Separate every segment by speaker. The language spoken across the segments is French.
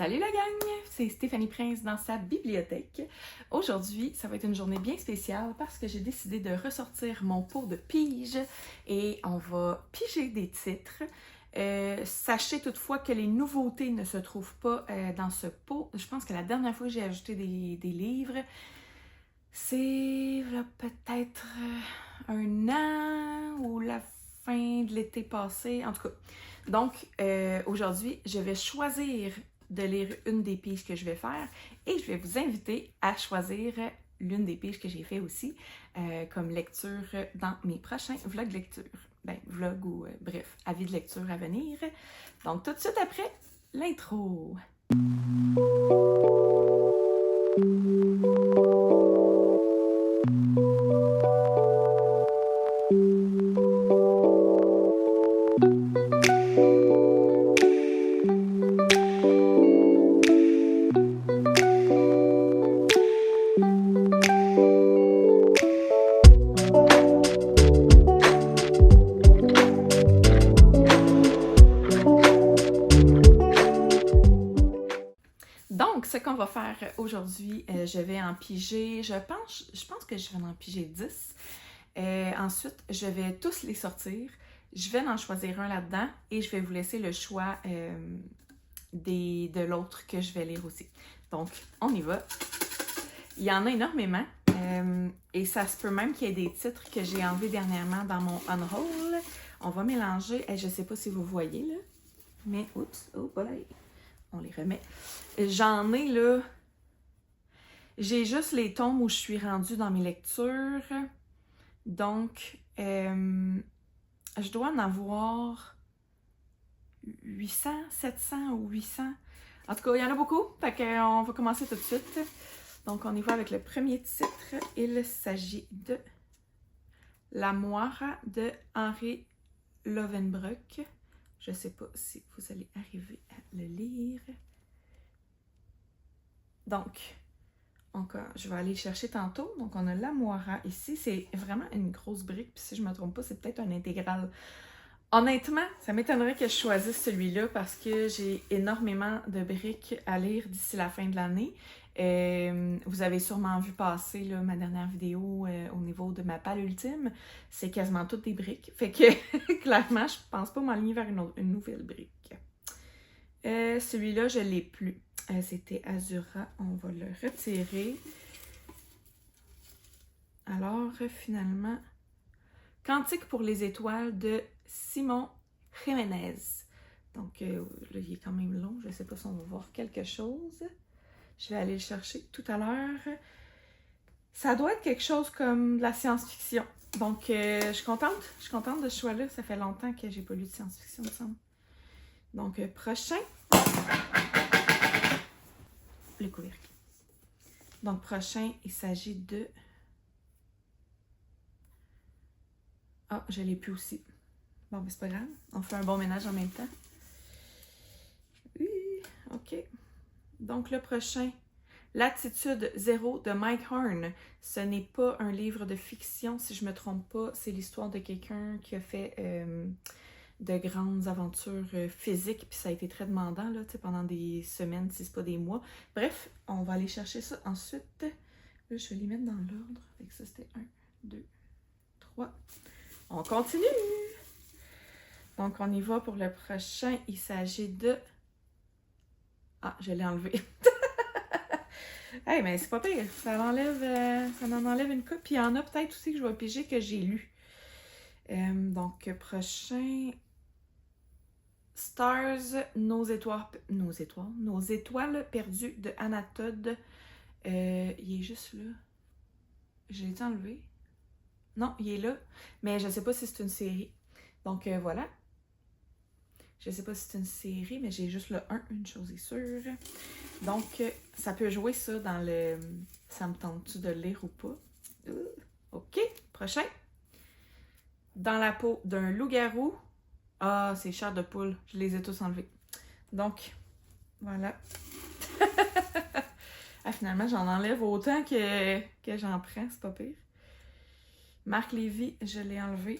Speaker 1: Salut la gang! C'est Stéphanie Prince dans sa bibliothèque. Aujourd'hui, ça va être une journée bien spéciale parce que j'ai décidé de ressortir mon pot de pige et on va piger des titres. Sachez toutefois que les nouveautés ne se trouvent pas dans ce pot. Je pense que la dernière fois que j'ai ajouté des livres, c'est peut-être un an ou la fin de l'été passé, en tout cas. Donc, aujourd'hui, je vais choisir de lire une des piges que je vais faire et je vais vous inviter à choisir l'une des piges que j'ai fait aussi comme lecture dans mes prochains vlogs lecture. Ben, vlog ou bref, avis de lecture à venir. Donc, tout de suite après, l'intro. Donc, ce qu'on va faire aujourd'hui, je vais en piger, je pense que je vais en piger 10. Ensuite, je vais tous les sortir. Je vais en choisir un là-dedans et je vais vous laisser le choix de l'autre que je vais lire aussi. Donc, on y va. Il y en a énormément et ça se peut même qu'il y ait des titres que j'ai enlevés dernièrement dans mon on-haul. On va mélanger. Je ne sais pas si vous voyez là, mais oups, oh boy. On les remet. J'en ai là. J'ai juste les tomes où je suis rendue dans mes lectures. Donc, je dois en avoir 800, 700 ou 800. En tout cas, il y en a beaucoup. Fait qu'on va commencer tout de suite. Donc, on y va avec le premier titre. Il s'agit de La Moira de Henri Lovenbroek. Je ne sais pas si vous allez arriver à le lire. Donc, je vais aller le chercher tantôt. Donc, on a La Moira ici. C'est vraiment une grosse brique. Puis si je ne me trompe pas, c'est peut-être un intégral. Honnêtement, ça m'étonnerait que je choisisse celui-là parce que j'ai énormément de briques à lire d'ici la fin de l'année. Vous avez sûrement vu passer là, ma dernière vidéo au niveau de ma palle ultime. C'est quasiment toutes des briques. Fait que clairement, je pense pas m'aligner vers une nouvelle brique. Celui-là, je l'ai plus. C'était Azura. On va le retirer. Alors, finalement, Cantique pour les étoiles de Simon Jiménez. Donc, là, il est quand même long. Je ne sais pas si on va voir quelque chose. Je vais aller le chercher tout à l'heure. Ça doit être quelque chose comme de la science-fiction. Donc, je suis contente. Je suis contente de ce choix-là. Ça fait longtemps que j'ai pas lu de science-fiction, il me semble. Donc, prochain. Le couvercle. Donc, prochain, il s'agit de... Ah, je l'ai plus aussi. Bon, mais c'est pas grave. On fait un bon ménage en même temps. Oui, OK. Donc, le prochain, Latitude 0 de Mike Horn. Ce n'est pas un livre de fiction, si je me trompe pas. C'est l'histoire de quelqu'un qui a fait de grandes aventures physiques, puis ça a été très demandant là, pendant des semaines, si c'est pas des mois. Bref, on va aller chercher ça ensuite. Là, je vais les mettre dans l'ordre. Fait ça, c'était 1, 2, 3. On continue! Donc, on y va pour le prochain. Il s'agit de... Ah, je l'ai enlevé. Hey, mais c'est pas pire. Ça en enlève une coupe. Puis il y en a peut-être aussi que je vais piger que j'ai lu. Donc, prochain... Stars, nos étoiles perdues de Anna Todd. Il est juste là. Je l'ai enlevé? Non, il est là. Mais je sais pas si c'est une série. Donc, voilà. Je sais pas si c'est une série, mais j'ai juste le 1, une chose est sûre. Donc, ça peut jouer ça dans le... Ça me tente-tu de le lire ou pas? OK, prochain. Dans la peau d'un loup-garou. Ah, c'est chair de poule. Je les ai tous enlevés. Donc, voilà. Ah, finalement, j'en enlève autant que j'en prends. C'est pas pire. Marc Lévy, je l'ai enlevé.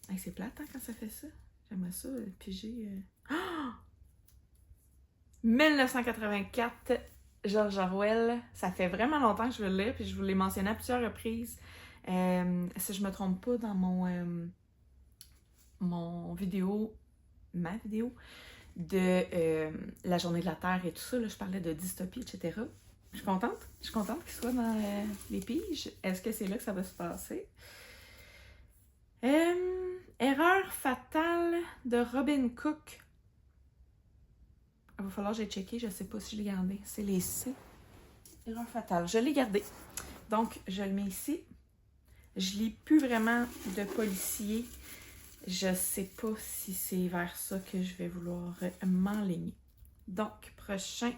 Speaker 1: Hey, c'est plate hein, quand ça fait ça. J'aimerais ça piger. Oh! 1984, George Orwell. Ça fait vraiment longtemps que je veux le lire, puis je vous l'ai mentionné à plusieurs reprises. Si je me trompe pas, dans ma vidéo de la journée de la Terre et tout ça, là, je parlais de dystopie, etc. Je suis contente. Je suis contente qu'il soit dans les piges. Est-ce que c'est là que ça va se passer? Erreur fatale de Robin Cook. Il va falloir que j'aille checker. Je sais pas si je l'ai gardé. C'est les C. Erreur fatale. Je l'ai gardé. Donc, je le mets ici. Je lis plus vraiment de policier. Je sais pas si c'est vers ça que je vais vouloir m'enligner. Donc, prochain.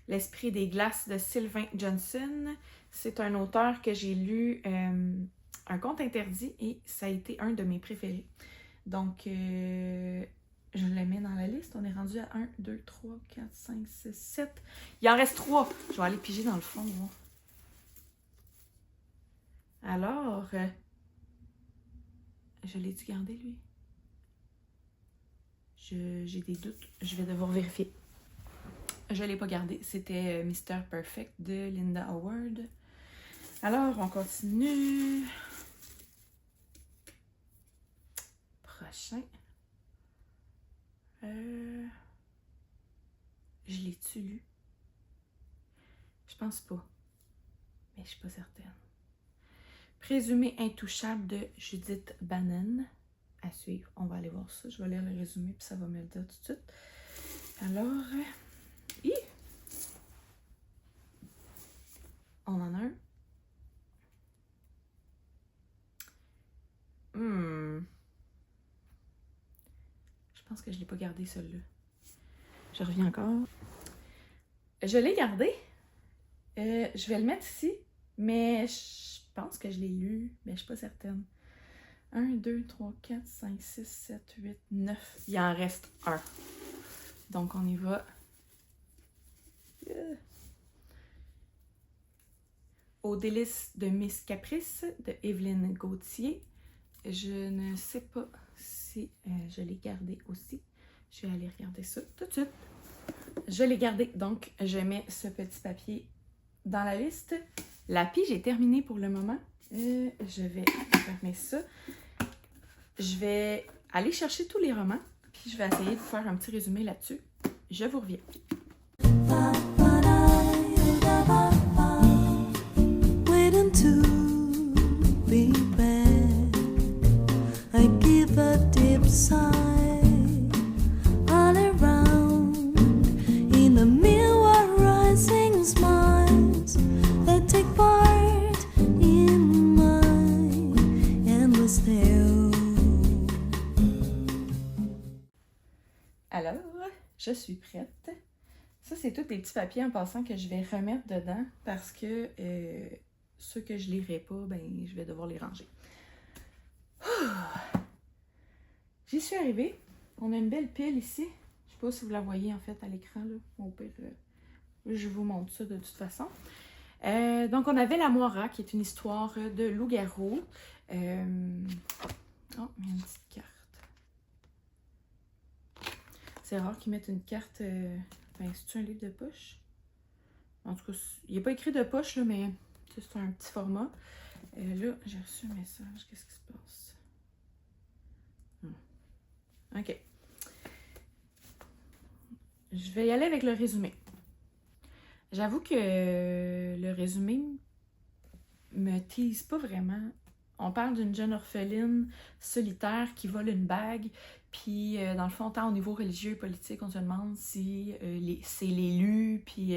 Speaker 1: L'Esprit des glaces de Sylvain Johnson. C'est un auteur que j'ai lu un conte interdit et ça a été un de mes préférés. Donc, je le mets dans la liste. On est rendu à 1, 2, 3, 4, 5, 6, 7. Il en reste 3. Je vais aller piger dans le fond. Moi. Alors, je l'ai-tu gardé, lui? J'ai des doutes. Je vais devoir vérifier. Je ne l'ai pas gardé. C'était Mr. Perfect de Linda Howard. Alors, on continue. Prochain. Je l'ai-tu lu? Je pense pas. Mais je suis pas certaine. Présumé intouchable de Judith Bannon. À suivre. On va aller voir ça. Je vais lire le résumé puis ça va me le dire tout de suite. Alors, on en a un. Je pense que je ne l'ai pas gardé, celui-là. Je reviens encore. Je l'ai gardé. Je vais le mettre ici, mais je pense que je l'ai lu, mais je ne suis pas certaine. 1, 2, 3, 4, 5, 6, 7, 8, 9. Il en reste un. Donc, on y va. Au délice de Miss Caprice de Evelyne Gauthier. Je ne sais pas si je l'ai gardé aussi. Je vais aller regarder ça tout de suite. Je l'ai gardé, donc je mets ce petit papier dans la liste. La pige est terminée pour le moment. Je vais fermer ça. Je vais aller chercher tous les romans, puis je vais essayer de faire un petit résumé là-dessus. Je vous reviens. Alors, je suis prête. Ça, c'est tous les petits papiers en passant que je vais remettre dedans parce que ceux que je ne lirai pas, ben, je vais devoir les ranger. J'y suis arrivée. On a une belle pile ici. Je ne sais pas si vous la voyez en fait à l'écran. Au pire, je vous montre ça de toute façon. Donc, on avait La Moira, qui est une histoire de loup-garou. Oh, il y a une petite carte. C'est rare qu'ils mettent une carte. C'est-tu un livre de poche? En tout cas, il n'est pas écrit de poche, là, mais c'est un petit format. Là, j'ai reçu un message. Qu'est-ce qui se passe? OK. Je vais y aller avec le résumé. J'avoue que le résumé me tease pas vraiment. On parle d'une jeune orpheline solitaire qui vole une bague. Puis, dans le fond, tant au niveau religieux et politique, on se demande si c'est l'élu, puis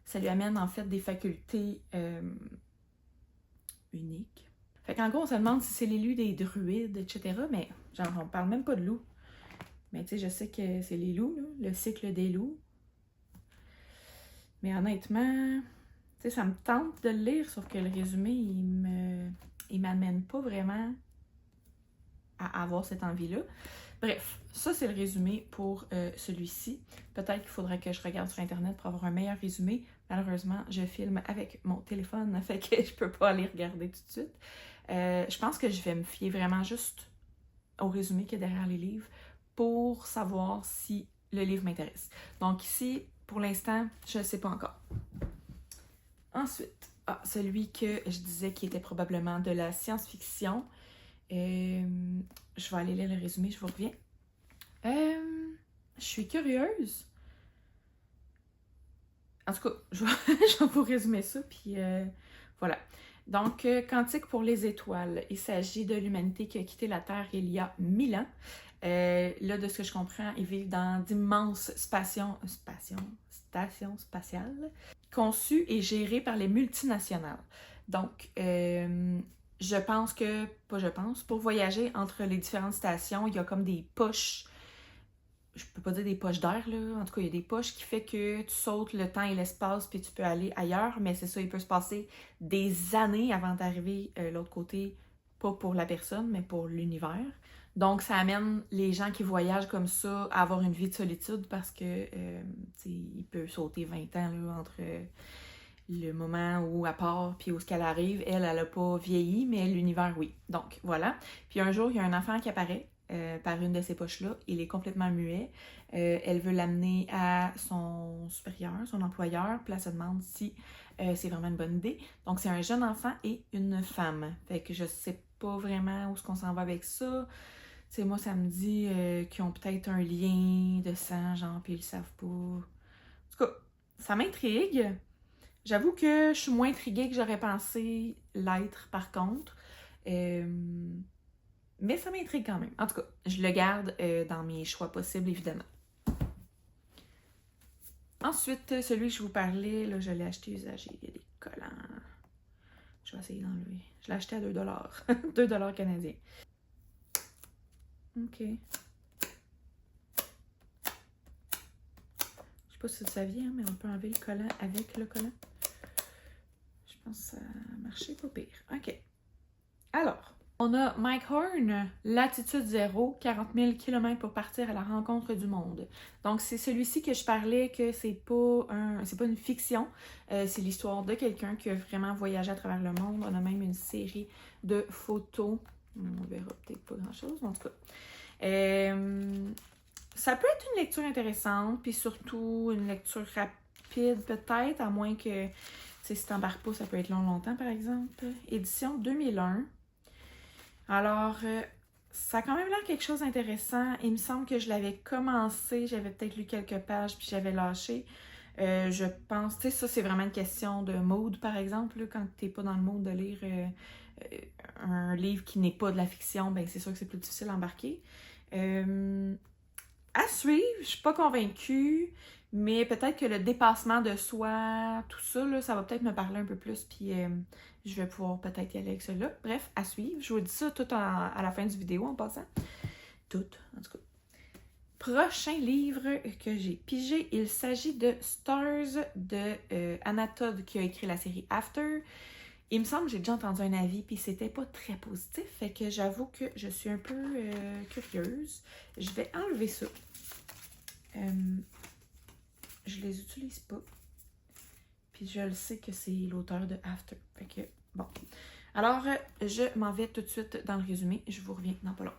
Speaker 1: ça lui amène en fait des facultés uniques. Fait qu'en gros, on se demande si c'est l'élu des druides, etc. Mais genre, on parle même pas de loups. Mais tu sais, je sais que c'est les loups, là, le cycle des loups. Mais honnêtement, tu sais, ça me tente de le lire, sauf que le résumé, il m'amène pas vraiment à avoir cette envie-là. Bref, ça c'est le résumé pour celui-ci. Peut-être qu'il faudrait que je regarde sur Internet pour avoir un meilleur résumé. Malheureusement, je filme avec mon téléphone, fait que je peux pas aller regarder tout de suite. Je pense que je vais me fier vraiment juste au résumé qu'il y a derrière les livres pour savoir si le livre m'intéresse. Donc ici, pour l'instant, je ne sais pas encore. Ensuite, celui que je disais qui était probablement de la science-fiction. Je vais aller lire le résumé, je vous reviens. Je suis curieuse. En tout cas, je vais vous résumer ça, puis voilà. Donc, Cantique pour les étoiles. Il s'agit de l'humanité qui a quitté la Terre il y a 1000 ans. Là, de ce que je comprends, ils vivent dans d'immenses stations spatiales conçues et gérées par les multinationales. Donc, pour voyager entre les différentes stations, il y a comme des poches. Je peux pas dire des poches d'air, là. En tout cas, il y a des poches qui fait que tu sautes le temps et l'espace puis tu peux aller ailleurs. Mais c'est ça, il peut se passer des années avant d'arriver l'autre côté, pas pour la personne, mais pour l'univers. Donc, ça amène les gens qui voyagent comme ça à avoir une vie de solitude parce que, il peut sauter 20 ans là, entre le moment où elle part puis où ce qu'elle arrive. Elle a pas vieilli, mais l'univers, oui. Donc, voilà. Puis un jour, il y a un enfant qui apparaît par une de ces poches-là. Il est complètement muet. Elle veut l'amener à son supérieur, son employeur. Puis elle se demande si c'est vraiment une bonne idée. Donc, c'est un jeune enfant et une femme. Fait que je sais pas vraiment où est-ce qu'on s'en va avec ça. Tu sais, moi, ça me dit qu'ils ont peut-être un lien de sang, genre, puis ils le savent pas. En tout cas, ça m'intrigue. J'avoue que je suis moins intriguée que j'aurais pensé l'être, par contre. Mais ça m'intrigue quand même. En tout cas, je le garde dans mes choix possibles, évidemment. Ensuite, celui que je vous parlais, là, je l'ai acheté usagé. Il y a des collants. Je vais essayer d'enlever. Je l'ai acheté à 2 $. 2 $ canadiens. OK. Je sais pas si vous saviez, hein, mais on peut enlever le collant avec le collant. Je pense que ça a marché pas pire. OK. Alors, on a Mike Horn, Latitude 0, 40 000 km pour partir à la rencontre du monde. Donc, c'est celui-ci que je parlais que c'est pas une fiction. C'est l'histoire de quelqu'un qui a vraiment voyagé à travers le monde. On a même une série de photos. On verra peut-être pas grand-chose, mais en tout cas. Ça peut être une lecture intéressante, puis surtout une lecture rapide peut-être, à moins que, si t'embarques pas, ça peut être longtemps par exemple. Édition 2001. Alors, ça a quand même l'air quelque chose d'intéressant. Il me semble que je l'avais commencé, j'avais peut-être lu quelques pages, puis j'avais lâché. Je pense, tu sais, ça c'est vraiment une question de mood par exemple, là, quand t'es pas dans le mood de lire un livre qui n'est pas de la fiction, ben c'est sûr que c'est plus difficile à embarquer. À suivre, je suis pas convaincue, mais peut-être que le dépassement de soi, tout ça, là, ça va peut-être me parler un peu plus, puis je vais pouvoir peut-être y aller avec cela. Bref, à suivre. Je vous dis ça tout à la fin du vidéo en passant. Tout, en tout cas. Prochain livre que j'ai pigé, il s'agit de Stars de Anna Todd qui a écrit la série After. Il me semble que j'ai déjà entendu un avis, puis c'était pas très positif, fait que j'avoue que je suis un peu curieuse. Je vais enlever ça. Je les utilise pas. Puis je le sais que c'est l'auteur de After. Fait que, bon. Alors, je m'en vais tout de suite dans le résumé. Je vous reviens dans pas long.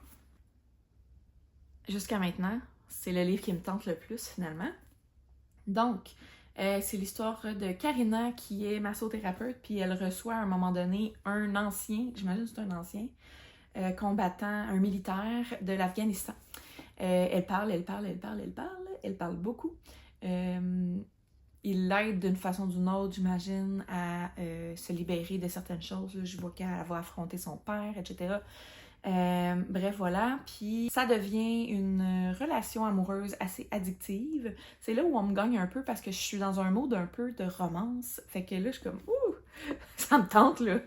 Speaker 1: Jusqu'à maintenant, c'est le livre qui me tente le plus, finalement. Donc, c'est l'histoire de Karina qui est massothérapeute, puis elle reçoit à un moment donné un ancien, j'imagine que c'est un ancien, combattant, un militaire de l'Afghanistan. Elle parle beaucoup. Il l'aide d'une façon ou d'une autre, j'imagine, à se libérer de certaines choses. Là. Je vois qu'elle va affronter son père, etc. Bref, voilà. Puis ça devient une relation amoureuse assez addictive. C'est là où on me gagne un peu parce que je suis dans un mode un peu de romance. Fait que là, je suis comme, ouh, ça me tente, là.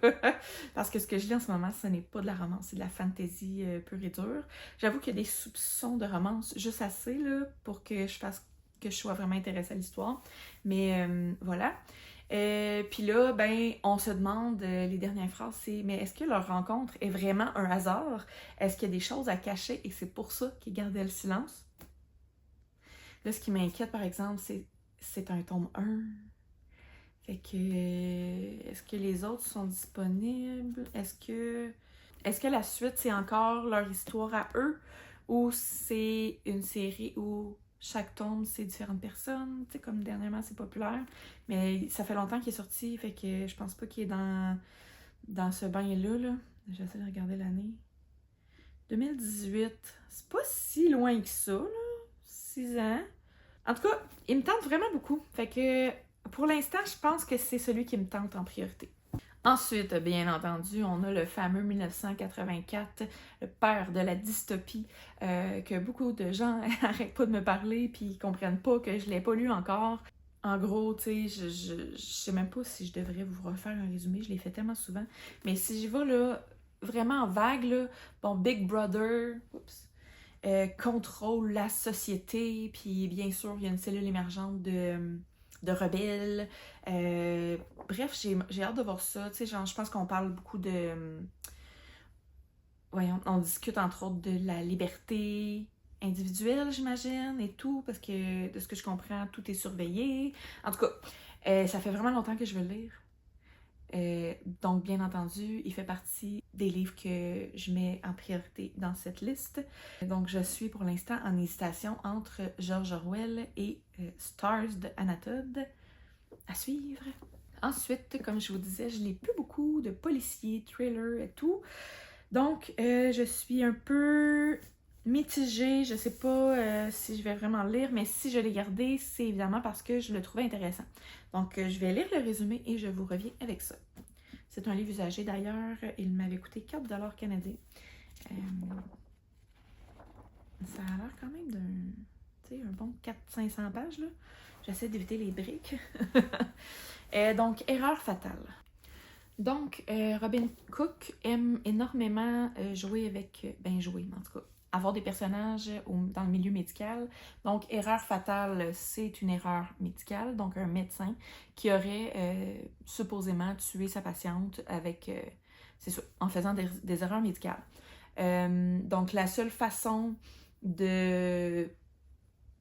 Speaker 1: Parce que ce que je lis en ce moment, ce n'est pas de la romance, c'est de la fantasy pure et dure. J'avoue qu'il y a des soupçons de romance juste assez, là, pour que je sois vraiment intéressée à l'histoire. Mais voilà. Puis là, ben, on se demande, les dernières phrases, c'est « Mais est-ce que leur rencontre est vraiment un hasard? Est-ce qu'il y a des choses à cacher et c'est pour ça qu'ils gardaient le silence? » Là, ce qui m'inquiète, par exemple, c'est un tome 1. Fait que, est-ce que les autres sont disponibles? Est-ce que la suite, c'est encore leur histoire à eux? Ou c'est une série où chaque tome, c'est différentes personnes. Tu sais, comme dernièrement, c'est populaire. Mais ça fait longtemps qu'il est sorti, fait que je pense pas qu'il est dans ce bain-là. Là. J'essaie de regarder l'année. 2018. C'est pas si loin que ça, là. 6 ans. En tout cas, il me tente vraiment beaucoup. Fait que pour l'instant, je pense que c'est celui qui me tente en priorité. Ensuite, bien entendu, on a le fameux 1984, le père de la dystopie, que beaucoup de gens n'arrêtent pas de me parler puis ils comprennent pas que je l'ai pas lu encore. En gros, tu sais, je sais même pas si je devrais vous refaire un résumé, je l'ai fait tellement souvent. Mais si j'y vais là, vraiment en vague, là, bon, Big Brother, contrôle la société, puis bien sûr, il y a une cellule émergente de rebelles. Bref, j'ai hâte de voir ça. Tu sais, genre, je pense qu'on parle beaucoup de... voyons, on discute entre autres de la liberté individuelle, j'imagine, et tout, parce que de ce que je comprends, tout est surveillé. En tout cas, ça fait vraiment longtemps que je veux le lire. Donc, bien entendu, il fait partie des livres que je mets en priorité dans cette liste. Donc, je suis pour l'instant en hésitation entre George Orwell et Stars de Anna Todd. À suivre. Ensuite, comme je vous disais, je lis plus beaucoup de policiers, thrillers et tout. Donc, je suis un peu mitigée. Je sais pas si je vais vraiment le lire, mais si je l'ai gardé, c'est évidemment parce que je le trouvais intéressant. Donc, je vais lire le résumé et je vous reviens avec ça. C'est un livre usagé d'ailleurs. Il m'avait coûté 4$ canadiens. Ça a l'air quand même un bon 400-500 pages, là. J'essaie d'éviter les briques. Donc, Erreur fatale. Donc, Robin Cook aime énormément jouer avec... jouer, en tout cas, avoir des personnages dans le milieu médical. Donc, Erreur fatale, c'est une erreur médicale. Donc, un médecin qui aurait supposément tué sa patiente avec... c'est ça, en faisant des erreurs médicales. Donc, la seule façon de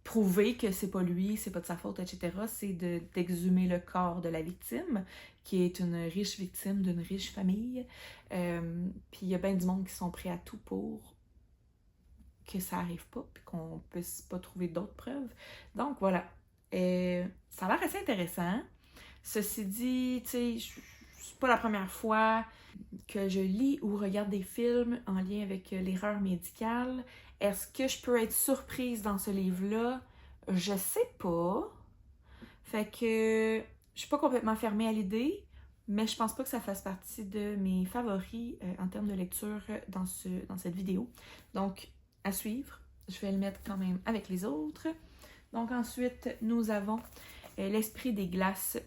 Speaker 1: prouver que c'est pas lui, c'est pas de sa faute, etc., c'est d'exhumer le corps de la victime, qui est une riche victime d'une riche famille. Puis il y a bien du monde qui sont prêts à tout pour que ça arrive pas, puis qu'on puisse pas trouver d'autres preuves. Donc voilà. Ça a l'air assez intéressant. Ceci dit, tu sais, c'est pas la première fois que je lis ou regarde des films en lien avec l'erreur médicale. Est-ce que je peux être surprise dans ce livre-là? Je sais pas. Fait que je suis pas complètement fermée à l'idée, mais je pense pas que ça fasse partie de mes favoris en termes de lecture dans cette vidéo. Donc, à suivre. Je vais le mettre quand même avec les autres. Donc ensuite, nous avons L'Esprit des glaces,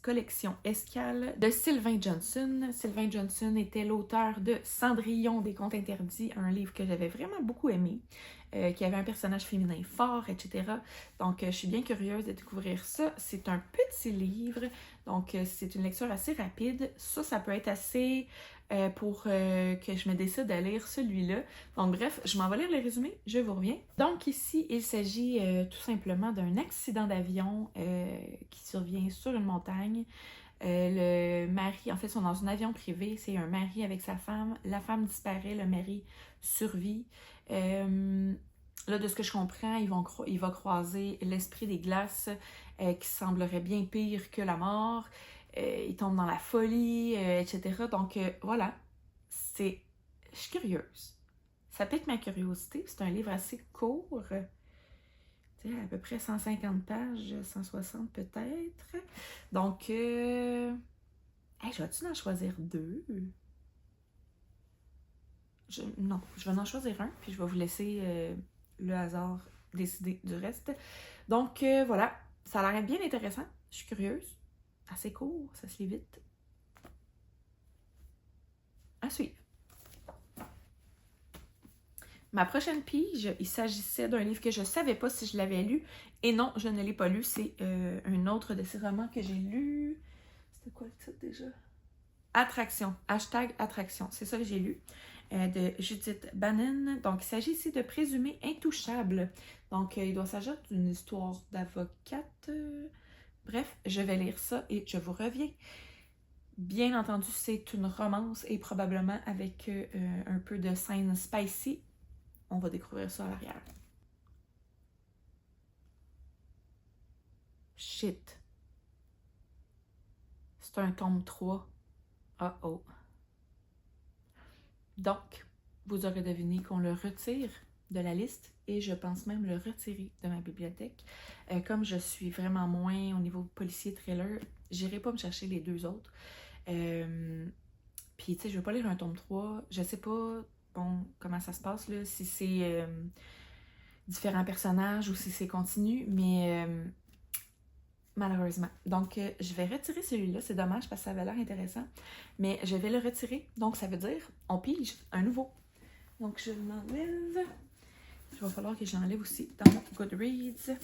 Speaker 1: collection Escale de Sylvain Johnson. Sylvain Johnson était l'auteur de Cendrillon des Contes Interdits, un livre que j'avais vraiment beaucoup aimé, qui avait un personnage féminin fort, etc. Donc, je suis bien curieuse de découvrir ça. C'est un petit livre, donc c'est une lecture assez rapide. Ça peut être assez pour que je me décide à lire celui-là. Donc bref, je m'en vais lire le résumé, je vous reviens. Donc ici, il s'agit tout simplement d'un accident d'avion qui survient sur une montagne. Le mari, en fait, ils sont dans un avion privé, c'est un mari avec sa femme. La femme disparaît, le mari survit. Là, de ce que je comprends, il va croiser l'esprit des glaces qui semblerait bien pire que la mort. Il tombe dans la folie, etc. Donc, voilà. Je suis curieuse. Ça pique ma curiosité. C'est un livre assez court. Tu sais, à peu près 150 pages, 160 peut-être. Donc, je vais-tu en choisir 2? Non, je vais en choisir un, puis je vais vous laisser le hasard décider du reste. Donc, voilà. Ça a l'air bien intéressant. Je suis curieuse. Assez court, ça se lit vite. À suivre. Ma prochaine pige, il s'agissait d'un livre que je ne savais pas si je l'avais lu. Et non, je ne l'ai pas lu. C'est un autre de ces romans que j'ai lu. C'était quoi le titre déjà? Attraction. #Attraction. C'est ça que j'ai lu. De Judith Bannon. Donc, il s'agit ici de Présumé intouchable. Donc, il doit s'agir d'une histoire d'avocate. Bref, je vais lire ça et je vous reviens. Bien entendu, c'est une romance et probablement avec un peu de scène spicy. On va découvrir ça à l'arrière. Shit. C'est un tome 3. Ah oh. Donc, vous aurez deviné qu'on le retire de la liste et je pense même le retirer de ma bibliothèque. Comme je suis vraiment moins au niveau policier thriller, j'irai pas me chercher les deux autres. Puis, tu sais, je veux pas lire un tome 3. Je sais pas, bon, comment ça se passe, là, si c'est différents personnages ou si c'est continu, mais malheureusement. Donc, je vais retirer celui-là. C'est dommage parce que ça avait l'air intéressant. Mais je vais le retirer. Donc, ça veut dire, on pige un nouveau. Donc, je l'enlève. Il va falloir que je l'enlève aussi dans mon Goodreads.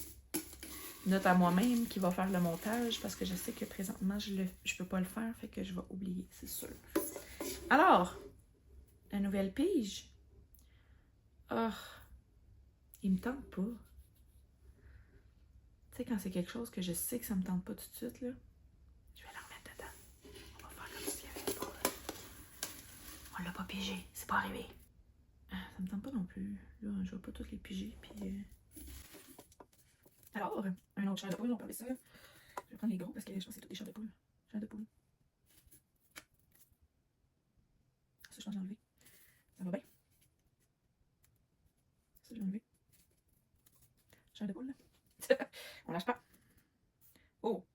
Speaker 1: Note à moi-même qui va faire le montage parce que je sais que présentement, je peux pas le faire. Fait que je vais oublier, c'est sûr. Alors, la nouvelle pige. Oh, il me tente pas. Tu sais, quand c'est quelque chose que je sais que ça me tente pas tout de suite, là, je vais la remettre dedans. On va faire comme s'il y avait pas. On l'a pas pigé, c'est pas arrivé. Ça me tente pas non plus. Là, je vais pas toutes les piger, puis... Alors, un autre chair de poule, on parlait ça. Je vais prendre les gros parce que je pense que c'est toutes des chairs de poule. Chair de poule. Ça, je pense que j'ai enlevé. Ça va bien. Ça, j'ai enlevé. Chair de poule, là. On lâche pas. Oh.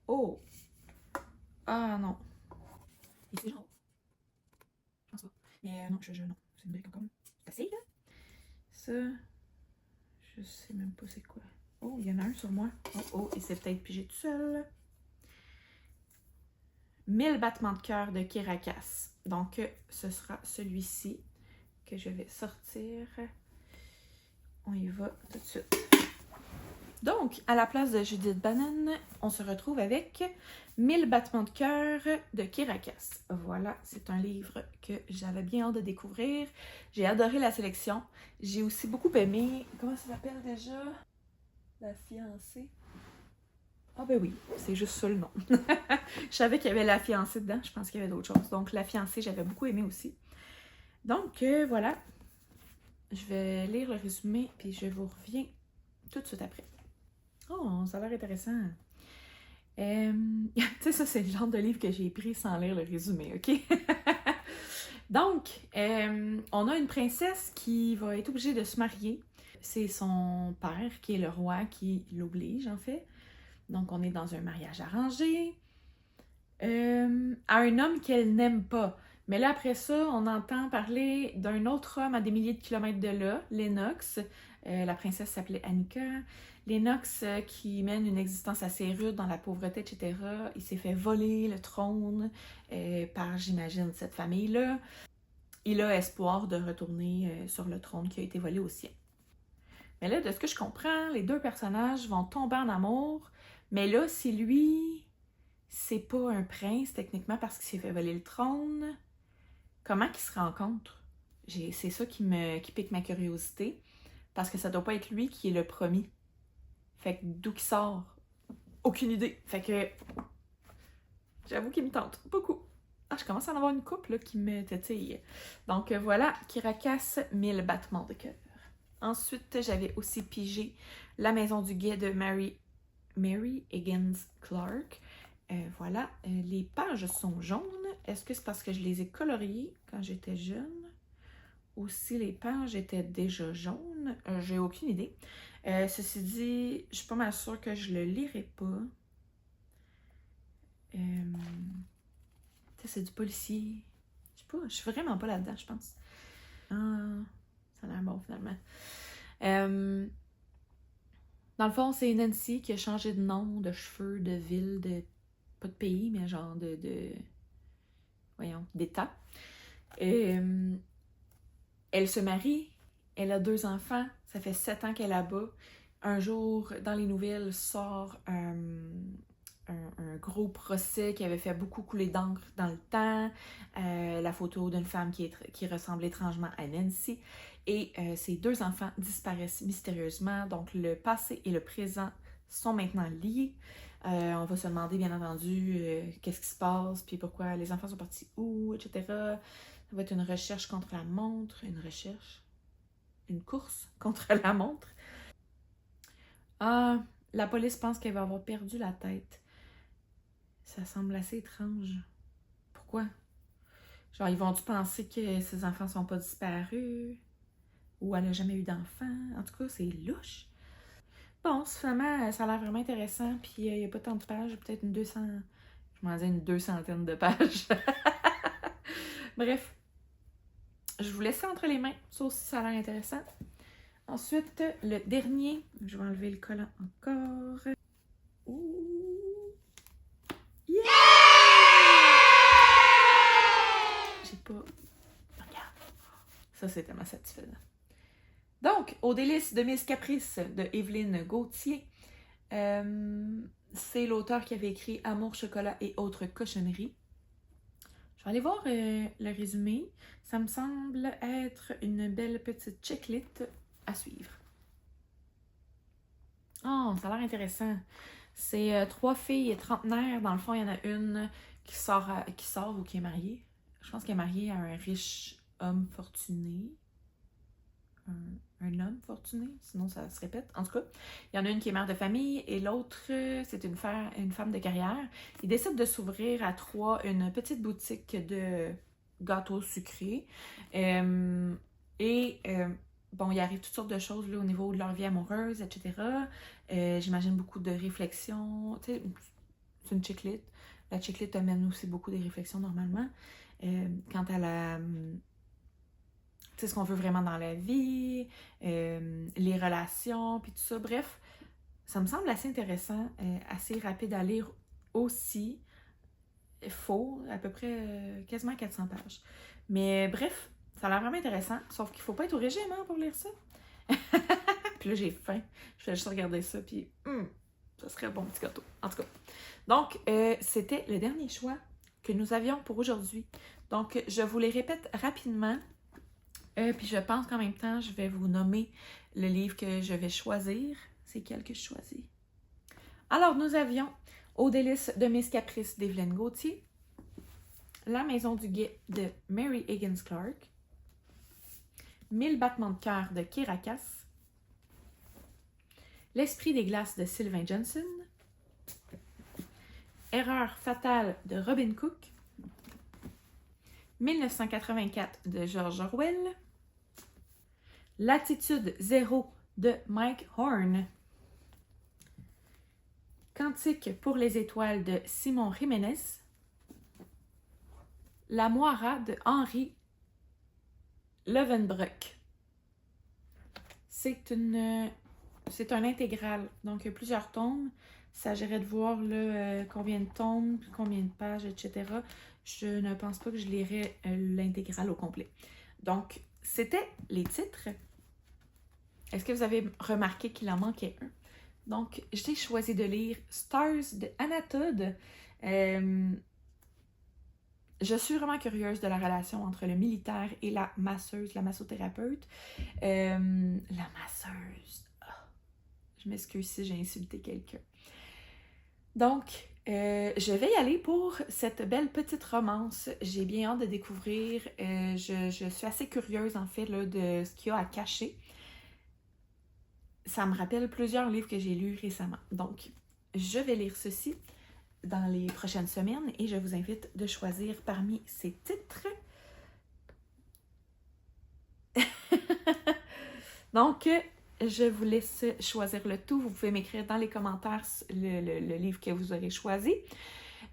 Speaker 1: Oh. Ah non. Et c'est genre. Je pense pas. Mais non, non. C'est une brique encore. C'est assez, là. Ça. Je sais même pas c'est quoi. Oh, il y en a un sur moi. Oh, et c'est peut-être pigé tout seul. 1000 battements de cœur de Kirakas. Donc, ce sera celui-ci que je vais sortir. On y va tout de suite. Donc, à la place de Judith Bannon, on se retrouve avec 1000 battements de cœur de Kirakas. Voilà, c'est un livre que j'avais bien hâte de découvrir. J'ai adoré la sélection. J'ai aussi beaucoup aimé... Comment ça s'appelle déjà? La fiancée. Ah ben oui, c'est juste ça le nom. Je savais qu'il y avait la fiancée dedans, je pense qu'il y avait d'autres choses. Donc la fiancée, j'avais beaucoup aimé aussi. Donc voilà, je vais lire le résumé, puis je vous reviens tout de suite après. Oh, ça a l'air intéressant. Tu sais, ça, c'est le genre de livre que j'ai pris sans lire le résumé, OK? Donc, on a une princesse qui va être obligée de se marier. C'est son père, qui est le roi, qui l'oblige, en fait. Donc, on est dans un mariage arrangé. À un homme qu'elle n'aime pas. Mais là, après ça, on entend parler d'un autre homme à des milliers de kilomètres de là, Lennox. La princesse s'appelait Annika. Lennox, qui mène une existence assez rude dans la pauvreté, etc. Il s'est fait voler le trône par, j'imagine, cette famille-là. Il a espoir de retourner sur le trône qui a été volé au sien. Mais là, de ce que je comprends, les deux personnages vont tomber en amour. Mais là, si lui... c'est pas un prince, techniquement, parce qu'il s'est fait voler le trône. Comment qu'ils se rencontrent? C'est ça qui pique ma curiosité. Parce que ça doit pas être lui qui est le premier. Fait que d'où qu'il sort? Aucune idée. Fait que... j'avoue qu'il me tente beaucoup. Ah, je commence à en avoir une couple là, qui me tétille. Donc voilà, Kirakas, 1000 battements de cœur. Ensuite, j'avais aussi pigé La maison du guet de Mary Higgins Clark. Voilà, les pages sont jaunes. Est-ce que c'est parce que je les ai coloriées quand j'étais jeune? Ou si les pages étaient déjà jaunes? J'ai aucune idée. Ceci dit, je suis pas mal sûre que je le lirai pas. C'est du policier. Je sais pas, je suis vraiment pas là-dedans, je pense. Ah, ça a l'air bon finalement. Dans le fond, c'est Nancy qui a changé de nom, de cheveux, de ville, de... pas de pays, mais genre voyons, d'état. Elle se marie, elle a 2 enfants, ça fait 7 ans qu'elle est là-bas. Un jour, dans les nouvelles, sort un gros procès qui avait fait beaucoup couler d'encre dans le temps, la photo d'une femme qui ressemble étrangement à Nancy, et ses 2 enfants disparaissent mystérieusement, donc le passé et le présent sont maintenant liés. On va se demander, bien entendu, qu'est-ce qui se passe, puis pourquoi les enfants sont partis où, etc. Ça va être une recherche contre la montre, une course contre la montre. Ah, la police pense qu'elle va avoir perdu la tête. Ça semble assez étrange. Pourquoi? Genre, ils vont-tu penser que ses enfants sont pas disparus? Ou elle a jamais eu d'enfants? En tout cas, c'est louche. Bon, finalement, ça a l'air vraiment intéressant. Puis, il n'y a pas tant de pages. Peut-être une 200... Je m'en disais une 200aine de pages. Bref. Je vous laisse ça entre les mains. Ça aussi, ça a l'air intéressant. Ensuite, le dernier. Je vais enlever le collant encore. Ouh! Yeah! J'ai pas... Regarde. Ça, c'est tellement satisfaisant. Donc, Aux délices de Miss Caprice de Evelyne Gauthier. C'est l'auteur qui avait écrit Amour, chocolat et autres cochonneries. Je vais aller voir le résumé. Ça me semble être une belle petite checklist à suivre. Oh, ça a l'air intéressant. C'est 3 filles trentenaires. Dans le fond, il y en a une qui sort ou qui est mariée. Je pense qu'elle est mariée à un riche homme fortuné. Un homme fortuné, sinon ça se répète. En tout cas, il y en a une qui est mère de famille et l'autre, c'est une femme de carrière. Ils décident de s'ouvrir à 3 une petite boutique de gâteaux sucrés. Bon, il arrive toutes sortes de choses là, au niveau de leur vie amoureuse, etc. J'imagine beaucoup de réflexions. Tu sais, c'est une chiclette. La chiclette amène aussi beaucoup des réflexions normalement. Quant à la... Tu sais, ce qu'on veut vraiment dans la vie, les relations, puis tout ça. Bref, ça me semble assez intéressant, assez rapide à lire aussi. Faux, à peu près quasiment 400 pages. Mais bref, ça a l'air vraiment intéressant, sauf qu'il faut pas être au régime hein, pour lire ça. Puis là, j'ai faim. Je vais juste regarder ça, puis ça serait un bon petit gâteau. En tout cas. Donc, c'était le dernier choix que nous avions pour aujourd'hui. Donc, je vous les répète rapidement. Puis je pense qu'en même temps, je vais vous nommer le livre que je vais choisir. C'est quel que je choisis? Alors, nous avions Aux délices de Miss Caprice d'Evelyne Gauthier, La maison du guet de Mary Higgins Clark, 1000 battements de cœur de Kira Cass, L'esprit des glaces de Sylvain Johnson, Erreur fatale de Robin Cook, 1984 de George Orwell, Latitude 0 de Mike Horn, Cantique pour les étoiles de Simon Jiménez, La Moira de Henri Levenbrock. C'est un intégral, donc il y a plusieurs tomes. Il s'agirait de voir là, combien de tomes, combien de pages, etc. Je ne pense pas que je lirai l'intégrale au complet. Donc, c'était les titres. Est-ce que vous avez remarqué qu'il en manquait un? Donc, j'ai choisi de lire Stars de Anna Todd. Je suis vraiment curieuse de la relation entre le militaire et la masseuse, la massothérapeute. La masseuse. Oh, je m'excuse si j'ai insulté quelqu'un. Donc, je vais y aller pour cette belle petite romance. J'ai bien hâte de découvrir. Je suis assez curieuse, en fait, là, de ce qu'il y a à cacher. Ça me rappelle plusieurs livres que j'ai lus récemment. Donc, je vais lire ceci dans les prochaines semaines et je vous invite de choisir parmi ces titres. Donc, je vous laisse choisir le tout. Vous pouvez m'écrire dans les commentaires le livre que vous aurez choisi.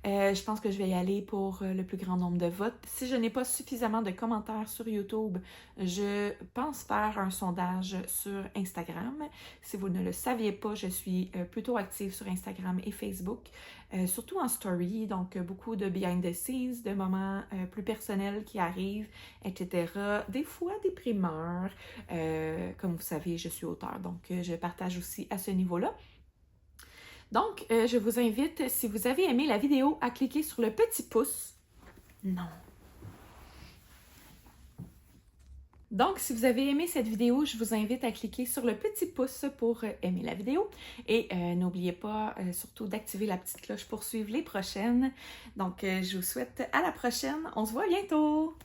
Speaker 1: Je pense que je vais y aller pour le plus grand nombre de votes. Si je n'ai pas suffisamment de commentaires sur YouTube, je pense faire un sondage sur Instagram. Si vous ne le saviez pas, je suis plutôt active sur Instagram et Facebook, surtout en story, donc beaucoup de behind the scenes, de moments plus personnels qui arrivent, etc. Des fois des primeurs. Comme vous savez, je suis auteure, donc je partage aussi à ce niveau-là. Donc, je vous invite, si vous avez aimé la vidéo, à cliquer sur le petit pouce. Non. Donc, si vous avez aimé cette vidéo, je vous invite à cliquer sur le petit pouce pour aimer la vidéo. Et n'oubliez pas surtout d'activer la petite cloche pour suivre les prochaines. Donc, je vous souhaite à la prochaine. On se voit bientôt!